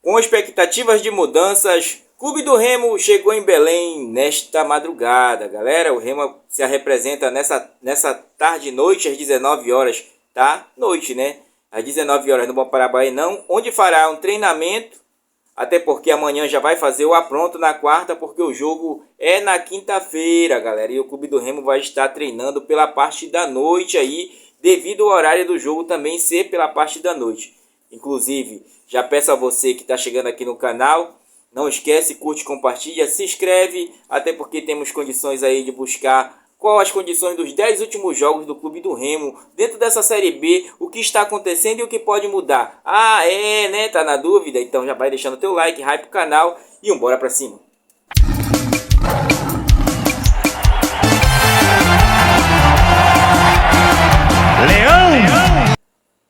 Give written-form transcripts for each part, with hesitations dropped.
Com expectativas de mudanças, Clube do Remo chegou em Belém nesta madrugada. Galera, o Remo se representa nessa tarde e noite, às 19 horas, tá? Noite, né? Às 19 horas no Bom Parabaenão, onde fará um treinamento, até porque amanhã já vai fazer o apronto na quarta, porque o jogo é na quinta-feira, galera. E o Clube do Remo vai estar treinando pela parte da noite aí, devido ao horário do jogo também ser pela parte da noite. Inclusive, já peço a você que está chegando aqui no canal, não esquece, curte, compartilha, se inscreve, até porque temos condições aí de buscar qual as condições dos 10 últimos jogos do Clube do Remo dentro dessa Série B, o que está acontecendo e o que pode mudar. Ah, né? Tá na dúvida? Então já vai deixando teu like, hype o canal e bora pra cima. Leão!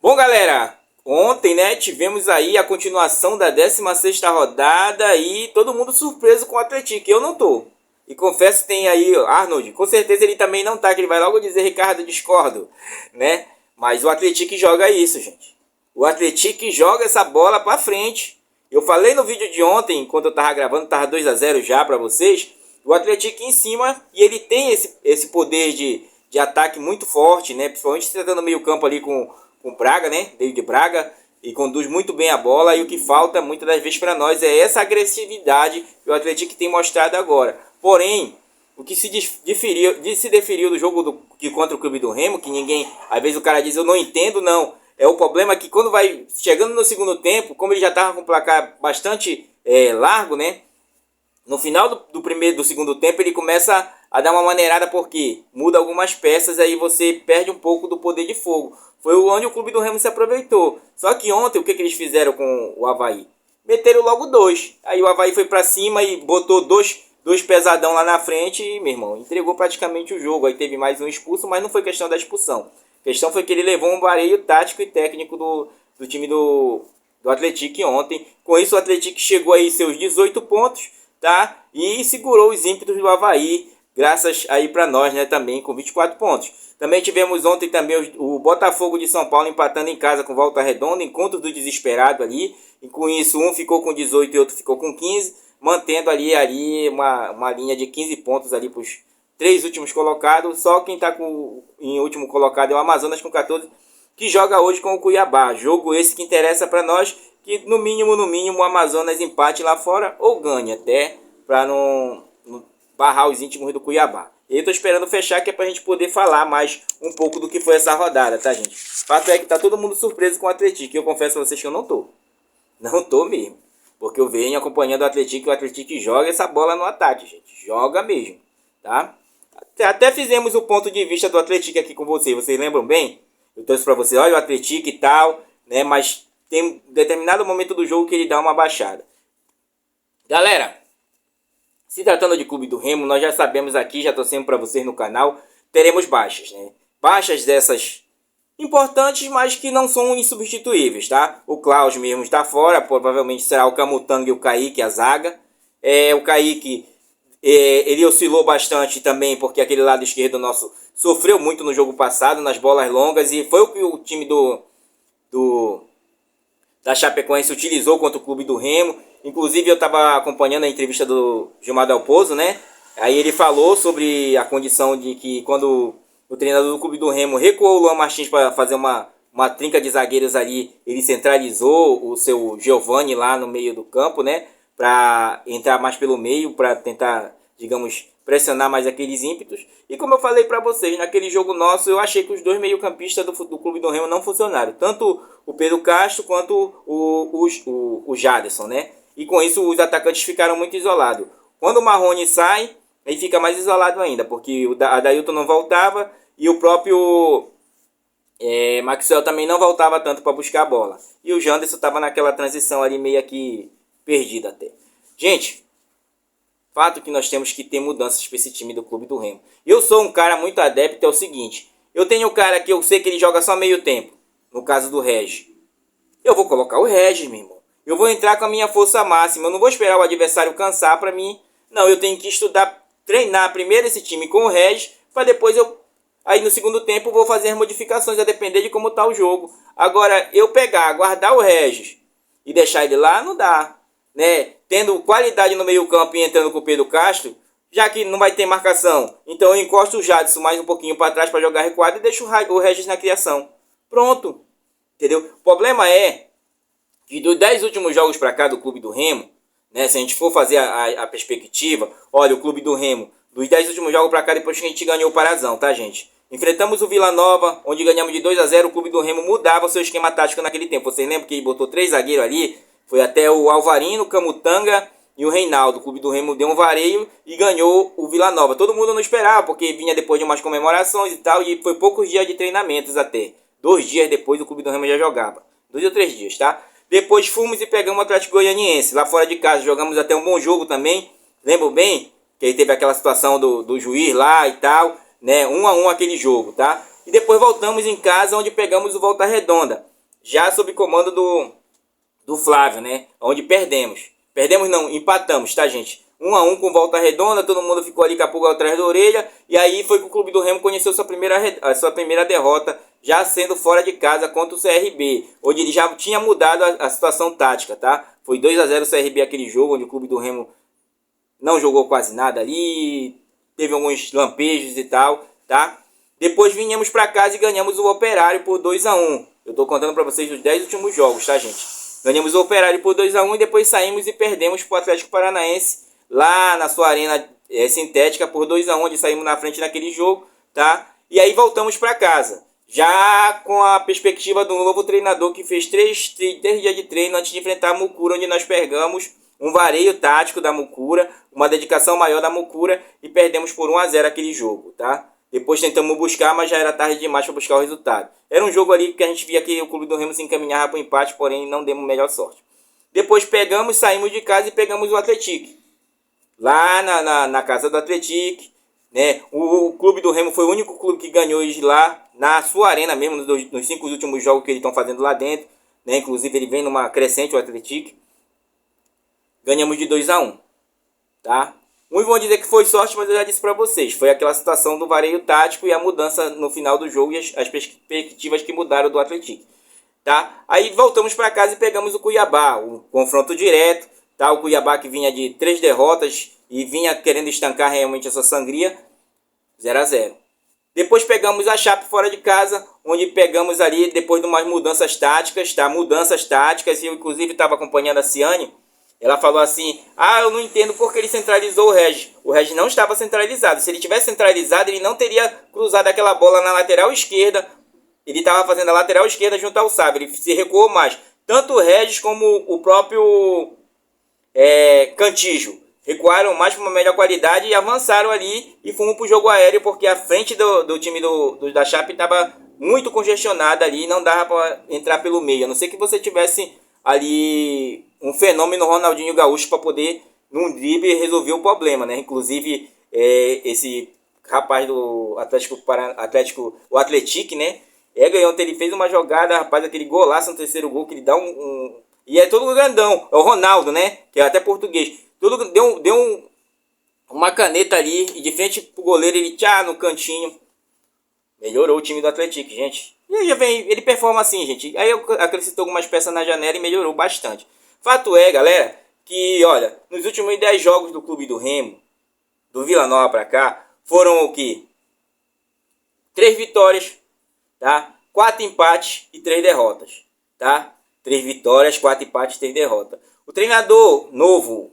Bom, galera, ontem, né, tivemos aí a continuação da 16ª rodada e todo mundo surpreso com o Atlético. Eu não tô. E confesso que tem aí Arnold, com certeza ele também não tá, que ele vai logo dizer, Ricardo, discordo, né? Mas o Atlético joga isso, gente. O Atlético joga essa bola pra frente. Eu falei no vídeo de ontem, enquanto eu tava gravando, tava 2-0 já pra vocês. O Atlético em cima, e ele tem esse poder de ataque muito forte, né? Principalmente se tratando no meio campo ali com Braga, né? David Braga. E conduz muito bem a bola. E o que falta muitas das vezes para nós é essa agressividade que o Atlético tem mostrado agora. Porém, o que se deferiu do jogo contra o Clube do Remo, que ninguém, às vezes o cara diz, eu não entendo, não. É o problema que quando vai chegando no segundo tempo, como ele já estava com o placar bastante largo, né? No final do segundo tempo, ele começa a dar uma maneirada, porque muda algumas peças, aí você perde um pouco do poder de fogo. Foi onde o Clube do Remo se aproveitou. Só que ontem, o que eles fizeram com o Avaí? Meteram logo 2. Aí o Avaí foi para cima e botou dois pesadão lá na frente e, meu irmão, entregou praticamente o jogo. Aí teve mais um expulso, mas não foi questão da expulsão. A questão foi que ele levou um vareio tático e técnico do time do Atlético ontem. Com isso, o Atlético chegou aí seus 18 pontos, tá? E segurou os ímpetos do Avaí, graças aí para nós, né, também com 24 pontos. Também tivemos ontem também o Botafogo de São Paulo empatando em casa com Volta Redonda, encontro do desesperado ali. E com isso, um ficou com 18 e outro ficou com 15, mantendo ali uma linha de 15 pontos ali para os 3 últimos colocados. Só quem está em último colocado é o Amazonas com 14, que joga hoje com o Cuiabá. Jogo esse que interessa para nós, que no mínimo o Amazonas empate lá fora ou ganhe até, para não barrar os íntimos do Cuiabá. Eu tô esperando fechar, que é pra gente poder falar mais um pouco do que foi essa rodada, tá, gente? O fato é que tá todo mundo surpreso com o Atlético. E eu confesso a vocês que eu não tô. Não tô mesmo. Porque eu venho acompanhando o Atlético, e o Atlético joga essa bola no ataque, gente. Joga mesmo, tá? Até fizemos o ponto de vista do Atlético aqui com vocês. Vocês lembram bem? Eu trouxe pra vocês, olha o Atlético e tal, né? Mas tem um determinado momento do jogo que ele dá uma baixada. Galera, se tratando de Clube do Remo, nós já sabemos aqui, já trouxemos para vocês no canal, teremos baixas, né? Baixas dessas importantes, mas que não são insubstituíveis, tá? O Klaus mesmo está fora, provavelmente será o Camutanga e o Kaique, a zaga. O Kaique, ele oscilou bastante também, porque aquele lado esquerdo nosso sofreu muito no jogo passado, nas bolas longas, e foi o que o time da Chapecoense utilizou contra o Clube do Remo. Inclusive eu estava acompanhando a entrevista do Gilmar Dalpozo, né? Aí ele falou sobre a condição de que quando o treinador do Clube do Remo recuou o Luan Martins para fazer uma trinca de zagueiros ali, ele centralizou o seu Giovani lá no meio do campo, né? Para entrar mais pelo meio, para tentar, digamos, pressionar mais aqueles ímpetos. E como eu falei para vocês, naquele jogo nosso, eu achei que os dois meio-campistas do Clube do Remo não funcionaram. Tanto o Pedro Castro quanto o Jaderson, né? E com isso os atacantes ficaram muito isolados. Quando o Marrone sai, ele fica mais isolado ainda, porque o Adailton não voltava e o próprio Maxwell também não voltava tanto para buscar a bola. E o Janderson estava naquela transição ali meio que perdida até. Gente, fato que nós temos que ter mudanças para esse time do Clube do Remo. Eu sou um cara muito adepto, é o seguinte, eu tenho um cara que eu sei que ele joga só meio tempo, no caso do Regis. Eu vou colocar o Regis, meu irmão. Eu vou entrar com a minha força máxima. Eu não vou esperar o adversário cansar para mim. Não, eu tenho que estudar, treinar primeiro esse time com o Regis, para depois aí no segundo tempo, vou fazer as modificações, a depender de como está o jogo. Agora, eu pegar, guardar o Regis e deixar ele lá, não dá, né? Tendo qualidade no meio campo e entrando com o Pedro Castro, já que não vai ter marcação, então eu encosto o Jadson mais um pouquinho para trás para jogar recuado e deixo o Regis na criação. Pronto, entendeu? O problema é que dos 10 últimos jogos para cá do Clube do Remo, né, se a gente for fazer a perspectiva, olha, o Clube do Remo, dos 10 últimos jogos para cá, depois que a gente ganhou o Parazão, tá, gente? Enfrentamos o Vila Nova, onde ganhamos de 2-0, o Clube do Remo mudava o seu esquema tático naquele tempo. Vocês lembram que ele botou 3 zagueiros ali? Foi até o Alvarino, o Camutanga e o Reinaldo. O Clube do Remo deu um vareio e ganhou o Vila Nova. Todo mundo não esperava, porque vinha depois de umas comemorações e tal, e foi poucos dias de treinamentos até. 2 dias depois o Clube do Remo já jogava. 2 ou 3 dias, tá? Depois fomos e pegamos o Atlético Goianiense, lá fora de casa. Jogamos até um bom jogo também. Lembro bem que aí teve aquela situação do juiz lá e tal, né? 1-1 aquele jogo, tá? E depois voltamos em casa, onde pegamos o Volta Redonda, já sob comando do Flávio, né? Onde perdemos. Perdemos não, empatamos, tá, gente? 1-1 com Volta Redonda, todo mundo ficou ali com a pulga atrás da orelha. E aí foi que o Clube do Remo conheceu a sua primeira derrota, já sendo fora de casa contra o CRB, onde ele já tinha mudado a situação tática, tá? Foi 2-0 o CRB aquele jogo, onde o Clube do Remo não jogou quase nada ali, teve alguns lampejos e tal, tá? Depois vinhamos para casa e ganhamos o Operário por 2-1. Eu tô contando para vocês os 10 últimos jogos, tá, gente? Ganhamos o Operário por 2-1 e depois saímos e perdemos pro Atlético Paranaense lá na sua arena sintética por 2-1, onde saímos na frente naquele jogo, tá? E aí voltamos para casa, já com a perspectiva do novo treinador que fez 3 dias de treino antes de enfrentar a Mucura, onde nós pegamos um vareio tático da Mucura, uma dedicação maior da Mucura e perdemos por 1-0 aquele jogo, tá? Depois tentamos buscar, mas já era tarde demais para buscar o resultado. Era um jogo ali que a gente via que o Clube do Remo se encaminhava para o empate, porém não demos melhor sorte. Depois pegamos, saímos de casa e pegamos o Atlético. Lá na casa do Atlético, né? O Clube do Remo foi o único clube que ganhou eles lá, na sua arena mesmo, nos 5 últimos jogos que eles estão fazendo lá dentro, né? Inclusive ele vem numa crescente, o Atlético. Ganhamos de 2-1, tá? Muitos vão dizer que foi sorte, mas eu já disse para vocês. Foi aquela situação do vareio tático e a mudança no final do jogo e as perspectivas que mudaram do Atlético, tá? Aí voltamos para casa e pegamos o Cuiabá, um confronto direto, tá? O Cuiabá que vinha de 3 derrotas e vinha querendo estancar realmente essa sangria, 0-0. Depois pegamos a Chape fora de casa, onde pegamos ali, depois de umas mudanças táticas, tá? Mudanças táticas, e eu inclusive estava acompanhando a Ciane. Ela falou assim, eu não entendo porque ele centralizou o Regis. O Regis não estava centralizado. Se ele tivesse centralizado, ele não teria cruzado aquela bola na lateral esquerda. Ele estava fazendo a lateral esquerda junto ao Sábio. Ele se recuou mais. Tanto o Regis como o próprio Cantígio recuaram mais para uma melhor qualidade e avançaram ali e fomos para o jogo aéreo, porque a frente do time da Chape estava muito congestionada ali e não dava para entrar pelo meio. A não ser que você tivesse ali um fenômeno Ronaldinho Gaúcho para poder, num drible, resolver o problema, né? Inclusive, esse rapaz do Atlético, o Atlético, né? Ganhou ontem, ele fez uma jogada, rapaz, aquele golaço no terceiro gol, que ele dá e é todo grandão, é o Ronaldo, né? Que é até português. Tudo deu uma caneta ali, e de frente pro goleiro, ele no cantinho. Melhorou o time do Atlético, gente. E aí ele performa assim, gente. Aí eu acrescentou algumas peças na janela e melhorou bastante. Fato é, galera, que, olha, nos últimos 10 jogos do Clube do Remo, do Vila Nova pra cá, foram o quê? 3 vitórias, tá? 4 empates e 3 derrotas, tá? 3 vitórias, 4 empates e 3 derrotas. O treinador novo,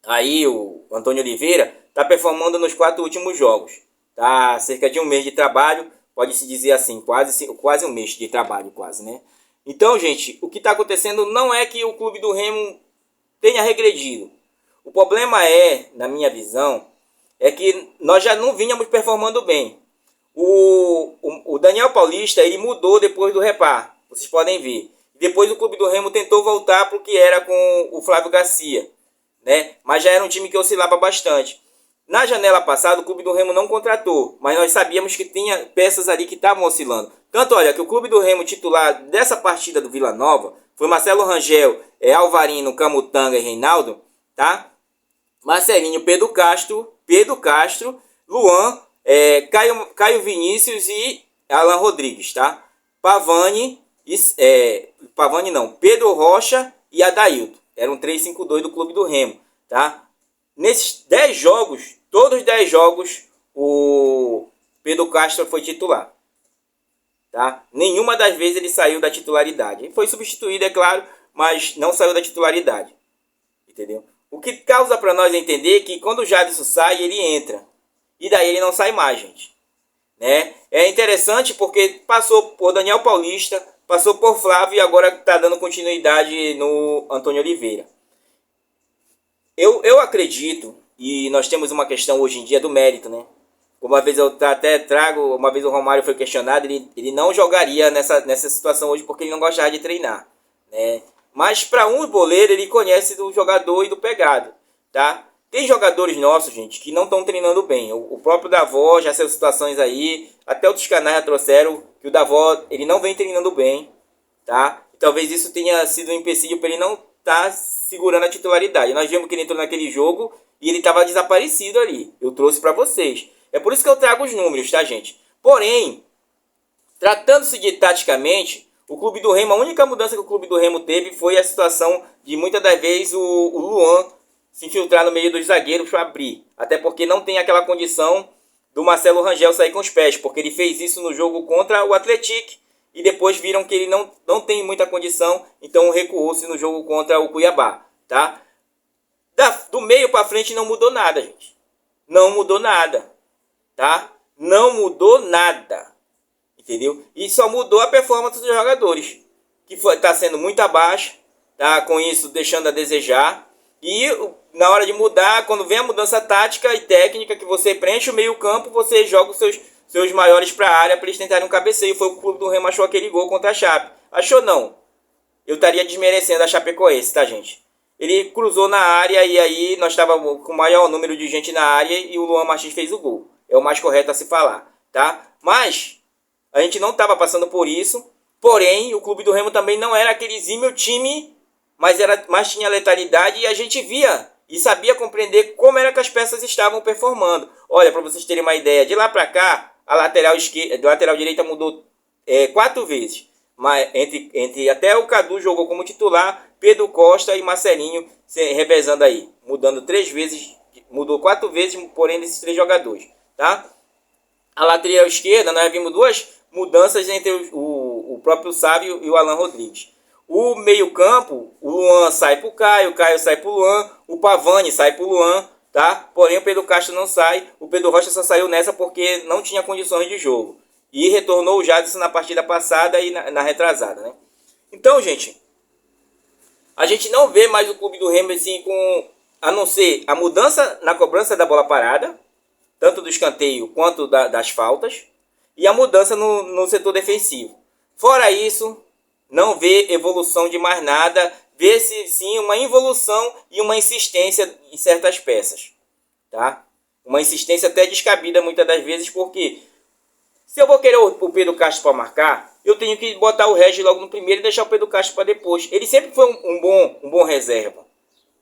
aí, o Antônio Oliveira, tá performando nos 4 últimos jogos. Tá, cerca de um mês de trabalho, pode-se dizer assim, quase um mês de trabalho, quase, né? Então, gente, o que está acontecendo não é que o Clube do Remo tenha regredido. O problema na minha visão, é que nós já não vínhamos performando bem. O Daniel Paulista, ele mudou depois do Repar, vocês podem ver. Depois o Clube do Remo tentou voltar para o que era com o Flávio Garcia, né? Mas já era um time que oscilava bastante. Na janela passada, o Clube do Remo não contratou, mas nós sabíamos que tinha peças ali que estavam oscilando. Tanto, olha, que o Clube do Remo titular dessa partida do Vila Nova foi Marcelo Rangel, Alvarino, Camutanga e Reinaldo, tá? Marcelinho, Pedro Castro, Luan, Caio Vinícius e Alan Rodrigues, tá? Pavani, Pavani não, Pedro Rocha e Adailton. Era um 3-5-2 do Clube do Remo, tá? Nesses 10 jogos, todos os 10 jogos, o Pedro Castro foi titular. Tá? Nenhuma das vezes ele saiu da titularidade. Ele foi substituído, é claro, mas não saiu da titularidade. Entendeu? O que causa para nós entender que quando o Jadson sai, ele entra. E daí ele não sai mais, gente. Né? É interessante porque passou por Daniel Paulista, passou por Flávio e agora está dando continuidade no Antônio Oliveira. Eu acredito, e nós temos uma questão hoje em dia do mérito, né? Uma vez eu até trago, uma vez o Romário foi questionado, ele não jogaria nessa situação hoje porque ele não gostava de treinar, né? Mas para um boleiro ele conhece do jogador e do pegado, tá? Tem jogadores nossos, gente, que não estão treinando bem. O próprio Davó já saiu situações aí, até outros canais já trouxeram que o Davó ele não vem treinando bem, tá? E talvez isso tenha sido um empecilho para ele não estar segurando a titularidade. Nós vimos que ele entrou naquele jogo e ele estava desaparecido ali. Eu trouxe para vocês. É por isso que eu trago os números, tá, gente? Porém, tratando-se de taticamente, o Clube do Remo, a única mudança que o Clube do Remo teve foi a situação de muitas das vezes o Luan se infiltrar no meio dos zagueiros para abrir. Até porque não tem aquela condição do Marcelo Rangel sair com os pés, porque ele fez isso no jogo contra o Atlético e depois viram que ele não tem muita condição, então recuou-se no jogo contra o Cuiabá, tá? Do meio para frente não mudou nada, gente. Não mudou nada, tá? Não mudou nada, entendeu? E só mudou a performance dos jogadores, que está sendo muito abaixo, tá? Com isso deixando a desejar. E na hora de mudar, quando vem a mudança tática e técnica, que você preenche o meio campo, você joga os seus maiores para a área para eles tentarem um cabeceio. Foi o Clube do Remo achou aquele gol contra a Chape. Achou não. Eu estaria desmerecendo a Chapecoense, tá, gente? Ele cruzou na área e aí nós estávamos com o maior número de gente na área e o Luan Martins fez o gol. É o mais correto a se falar, tá? Mas a gente não estava passando por isso. Porém, o Clube do Remo também não era aquele exímio time, mas tinha letalidade e a gente via e sabia compreender como era que as peças estavam performando. Olha, para vocês terem uma ideia, de lá para cá, a lateral direita mudou 4 vezes. Mas entre até o Cadu jogou como titular, Pedro Costa e Marcelinho revezando aí, mudando 3 vezes, mudou 4 vezes, porém desses 3 jogadores, tá? A lateral esquerda nós vimos 2 mudanças entre o próprio Sábio e o Alan Rodrigues. O meio-campo, o Luan sai pro Caio, o Caio sai pro Luan, o Pavani sai pro Luan, tá? Porém o Pedro Castro não sai, o Pedro Rocha só saiu nessa porque não tinha condições de jogo. E retornou o Jadson na partida passada e na retrasada, né? Então, gente, a gente não vê mais o Clube do Remo assim a não ser a mudança na cobrança da bola parada, tanto do escanteio quanto das faltas, e a mudança no setor defensivo. Fora isso, não vê evolução de mais nada, vê-se sim uma involução e uma insistência em certas peças, tá? Uma insistência até descabida muitas das vezes, porque se eu vou querer o Pedro Castro para marcar, eu tenho que botar o Regis logo no primeiro e deixar o Pedro Castro para depois. Ele sempre foi um bom reserva,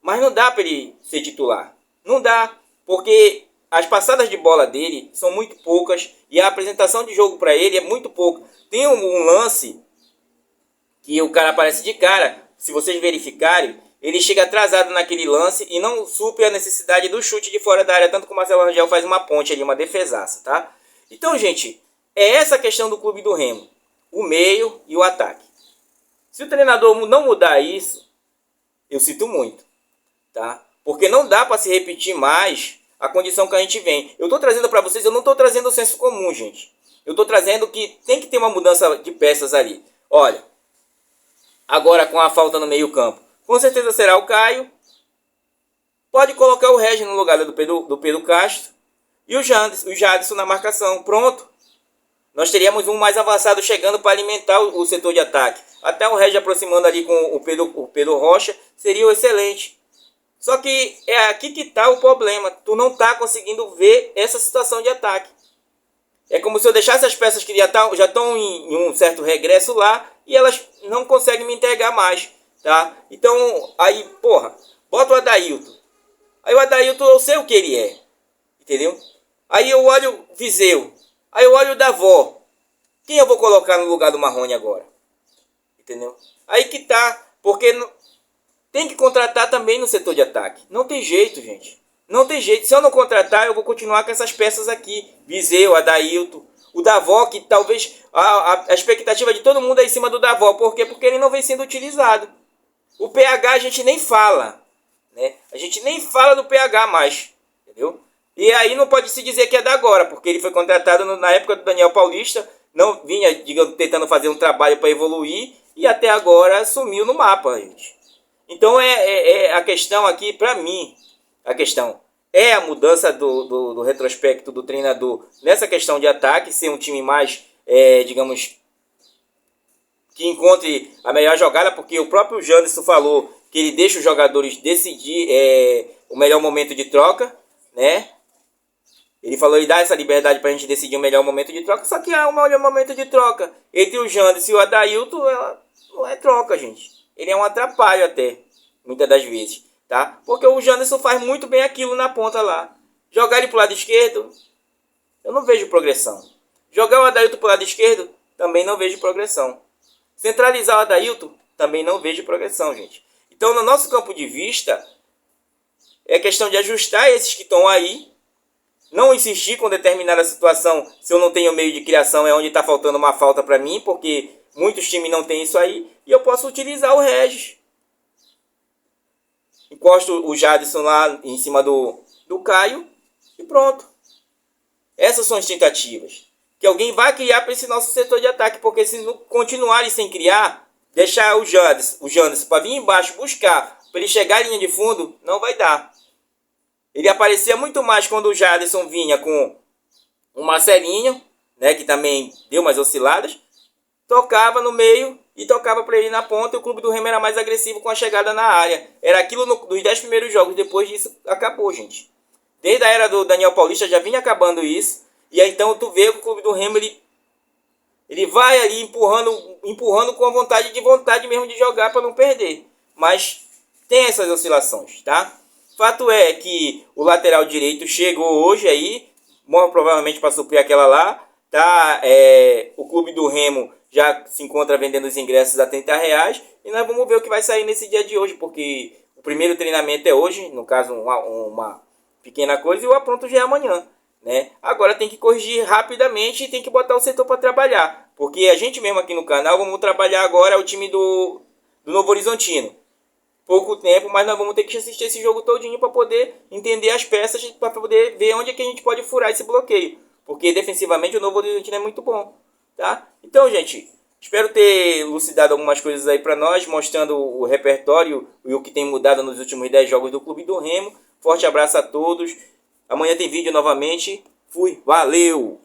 mas não dá para ele ser titular. Não dá, porque as passadas de bola dele são muito poucas e a apresentação de jogo para ele é muito pouca. Tem um lance que o cara aparece de cara, se vocês verificarem, ele chega atrasado naquele lance e não supre a necessidade do chute de fora da área, tanto que o Marcelo Rangel faz uma ponte ali, uma defesaça, tá? Então, gente, é essa a questão do Clube do Remo, o meio e o ataque. Se o treinador não mudar isso, eu sinto muito, tá? Porque não dá para se repetir mais a condição que a gente vem. Eu estou trazendo para vocês, eu não estou trazendo o senso comum, gente. Eu estou trazendo que tem que ter uma mudança de peças ali. Olha, agora com a falta no meio campo, com certeza será o Caio. Pode colocar o Regis no lugar do Pedro Castro e o Jadson na marcação. Pronto. Nós teríamos um mais avançado chegando para alimentar o setor de ataque. Até o Regis aproximando ali com o Pedro Rocha seria excelente. Só que é aqui que está o problema. Tu não está conseguindo ver essa situação de ataque. É como se eu deixasse as peças que já estão em um certo regresso lá e elas não conseguem me entregar mais, tá? Então, aí, porra, bota o Adailton. Aí o Adailton eu sei o que ele é, entendeu? Aí eu olho o Viseu. Aí eu olho o Davó. Quem eu vou colocar no lugar do Marrone agora? Entendeu? Aí que tá, porque tem que contratar também no setor de ataque. Não tem jeito, gente. Não tem jeito. Se eu não contratar, eu vou continuar com essas peças aqui. Viseu, Adailton, o Davó, que talvez a expectativa de todo mundo é em cima do Davó. Por quê? Porque ele não vem sendo utilizado. O PH a gente nem fala, né? A gente nem fala do PH mais, entendeu? E aí não pode se dizer que é da agora, porque ele foi contratado na época do Daniel Paulista, não vinha, digamos, tentando fazer um trabalho para evoluir e até agora sumiu no mapa, gente. Então a questão aqui, para mim, a questão é a mudança do retrospecto do treinador nessa questão de ataque, ser um time mais, digamos, que encontre a melhor jogada, porque o próprio Janderson falou que ele deixa os jogadores decidir o melhor momento de troca, né? Ele falou, ele dá essa liberdade pra gente decidir o melhor momento de troca, só que há um melhor momento de troca entre o Janderson e o Adailton, não é troca, gente. Ele é um atrapalho até, muitas das vezes, tá? Porque o Janderson faz muito bem aquilo na ponta lá. Jogar ele pro lado esquerdo, eu não vejo progressão. Jogar o Adailton pro lado esquerdo, também não vejo progressão. Centralizar o Adailton, também não vejo progressão, gente. Então, no nosso campo de vista, é questão de ajustar esses que estão aí, não insistir com determinada situação se eu não tenho meio de criação, é onde está faltando uma falta para mim, porque muitos times não têm isso aí, e eu posso utilizar o Regis. Encosto o Jadson lá em cima do Caio e pronto. Essas são as tentativas que alguém vai criar para esse nosso setor de ataque, porque se não continuarem sem criar, deixar o Janderson para vir embaixo buscar, para ele chegar à linha de fundo, não vai dar. Ele aparecia muito mais quando o Jadson vinha com o Marcelinho, né, que também deu umas osciladas, tocava no meio e tocava para ele na ponta, e o Clube do Remo era mais agressivo com a chegada na área. Era aquilo dos 10 primeiros jogos, depois disso acabou, gente. Desde a era do Daniel Paulista já vinha acabando isso, e aí então tu vê que o Clube do Remo ele vai ali empurrando com a vontade mesmo de jogar para não perder. Mas tem essas oscilações, tá? Fato é que o lateral direito chegou hoje aí, muito provavelmente para suprir aquela lá, tá? O Clube do Remo já se encontra vendendo os ingressos a R$30, e nós vamos ver o que vai sair nesse dia de hoje, porque o primeiro treinamento é hoje, no caso uma pequena coisa, e o apronto já é amanhã, né? Agora tem que corrigir rapidamente e tem que botar o setor para trabalhar, porque a gente mesmo aqui no canal vamos trabalhar agora o time do Novo Horizontino. Pouco tempo, mas nós vamos ter que assistir esse jogo todinho para poder entender as peças, para poder ver onde é que a gente pode furar esse bloqueio, porque defensivamente o Novo Horizontino é muito bom, tá? Então, gente, espero ter elucidado algumas coisas aí para nós, mostrando o repertório e o que tem mudado nos últimos 10 jogos do Clube do Remo. Forte abraço a todos. Amanhã tem vídeo novamente. Fui, valeu!